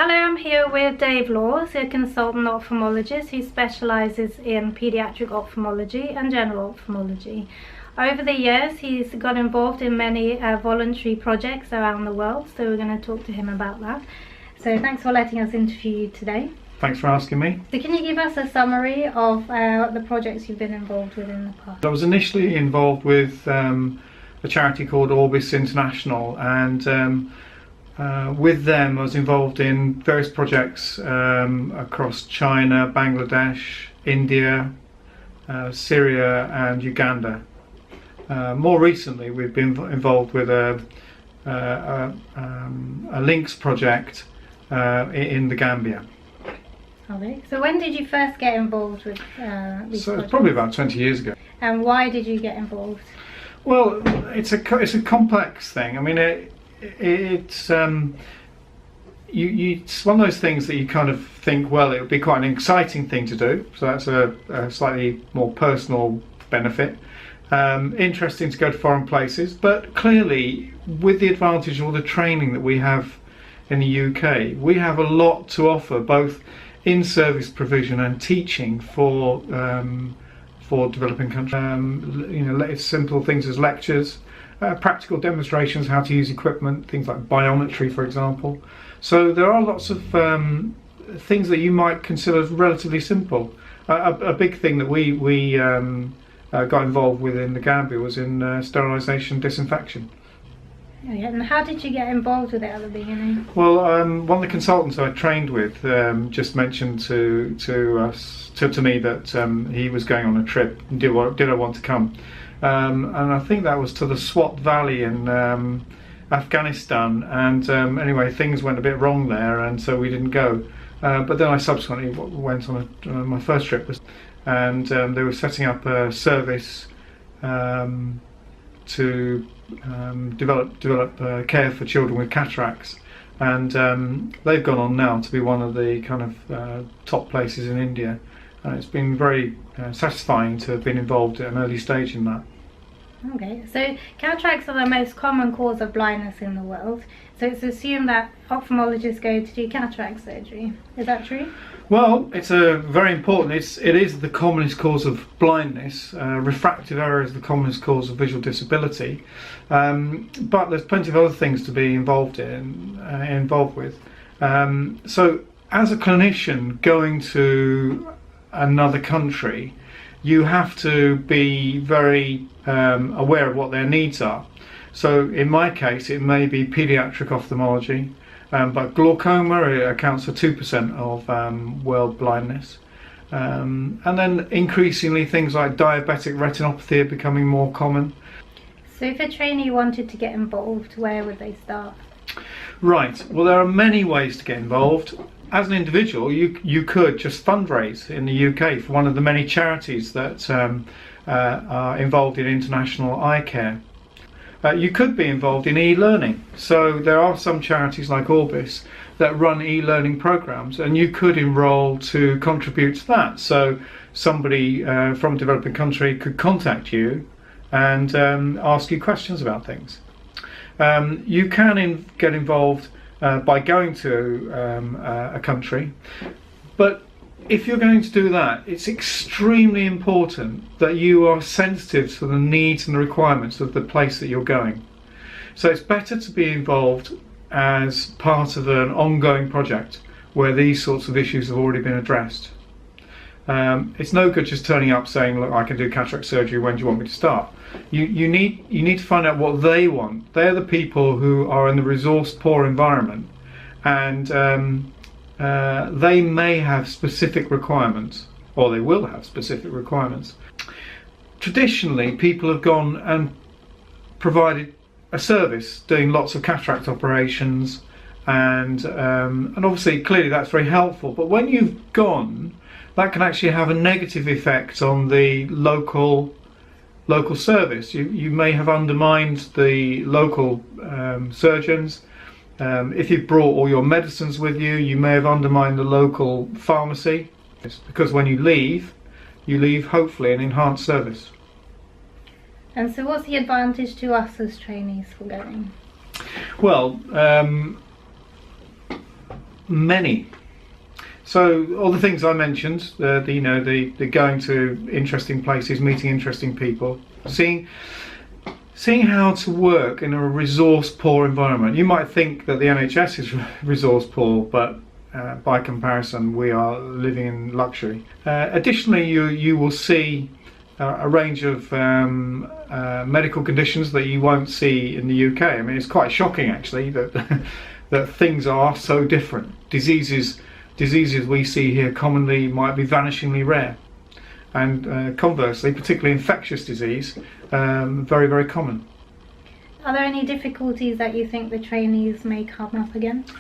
Hello, I'm here with Dave Laws, a consultant ophthalmologist who specialises in paediatric ophthalmology and general ophthalmology. Over the years, he's got involved in many voluntary projects around the world, so we're going to talk to him about that. So thanks for letting us interview you today. Thanks for asking me. So can you give us a summary of the projects you've been involved with in the past? I was initially involved with a charity called Orbis International, and with them I was involved in various projects across China, Bangladesh, India, Syria and Uganda. More recently we've been involved with a links project in the Gambia. Okay. So when did you first get involved with these So projects? it's probably about 20 years ago. And why did you get involved? Well, it's a complex thing. I mean, it's one of those things that you kind of think, well, it would be quite an exciting thing to do. So that's a slightly more personal benefit. Interesting to go to foreign places, but clearly, with the advantage of all the training that we have in the UK, we have a lot to offer, both in service provision and teaching for developing countries. Simple things as lectures, practical demonstrations how to use equipment, things like biometry, for example. So there are lots of things that you might consider relatively simple. A big thing that we got involved with in the Gambia was in sterilisation, disinfection. Oh, yeah. And how did you get involved with it at the beginning? Well, one of the consultants I trained with just mentioned to me that he was going on a trip. Did I want to come? And I think that was to the Swat Valley in Afghanistan. And anyway, things went a bit wrong there, and so we didn't go. But then I subsequently went on my first trip, and they were setting up a service to develop care for children with cataracts, and they've gone on now to be one of the kind of top places in India. It's been very satisfying to have been involved at an early stage in that. Okay, so cataracts are the most common cause of blindness in the world, so it's assumed that ophthalmologists go to do cataract surgery. Is that true? Well, it's very important. It is the commonest cause of blindness. Refractive error is the commonest cause of visual disability, but there's plenty of other things to be involved with. So, as a clinician going to another country, you have to be very aware of what their needs are. So, in my case, it may be paediatric ophthalmology. But glaucoma accounts for 2% of world blindness. And then increasingly things like diabetic retinopathy are becoming more common. So if a trainee wanted to get involved, where would they start? Right, well, there are many ways to get involved. As an individual, you could just fundraise in the UK for one of the many charities that are involved in international eye care. You could be involved in e-learning. So there are some charities like Orbis that run e-learning programs, and you could enrol to contribute to that. So somebody from a developing country could contact you and ask you questions about things. You can get involved by going to a country, but if you're going to do that, it's extremely important that you are sensitive to the needs and the requirements of the place that you're going. So it's better to be involved as part of an ongoing project where these sorts of issues have already been addressed. It's no good just turning up saying, look, I can do cataract surgery, when do you want me to start? You need to find out what they want. They're the people who are in the resource poor environment, and they may have specific requirements, or they will have specific requirements. Traditionally, people have gone and provided a service doing lots of cataract operations, and obviously, clearly that's very helpful. But when you've gone, that can actually have a negative effect on the local service. You may have undermined the local surgeons. If you've brought all your medicines with you, you may have undermined the local pharmacy, because when you leave hopefully an enhanced service. And so what's the advantage to us as trainees for going? Well, many. So all the things I mentioned, the going to interesting places, meeting interesting people, seeing how to work in a resource-poor environment. You might think that the NHS is resource-poor, but by comparison, we are living in luxury. Additionally, you will see a range of medical conditions that you won't see in the UK. I mean, it's quite shocking actually that that things are so different. Diseases we see here commonly might be vanishingly rare, and conversely, particularly infectious disease, very, very common. Are there any difficulties that you think the trainees may come up against?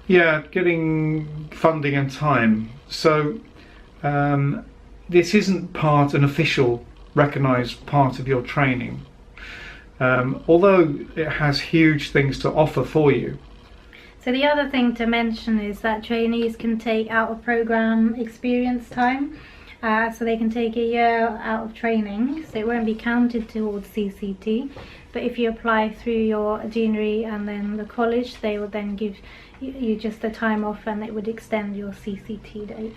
Yeah, getting funding and time. So this isn't an official recognised part of your training, although it has huge things to offer for you. So the other thing to mention is that trainees can take out of programme experience time, so they can take a year out of training, so it won't be counted towards CCT. But if you apply through your deanery and then the college, they will then give you just the time off, and it would extend your CCT date,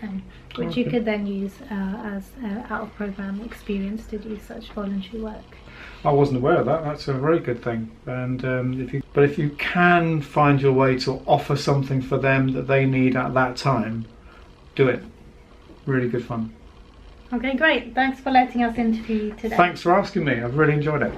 which Okay. you could then use as out of programme experience to do such voluntary work. I wasn't aware of that. That's a very good thing. And if you can find your way to offer something for them that they need at that time, do it. Really good fun. Okay, great. Thanks for letting us interview you today. Thanks for asking me. I've really enjoyed it.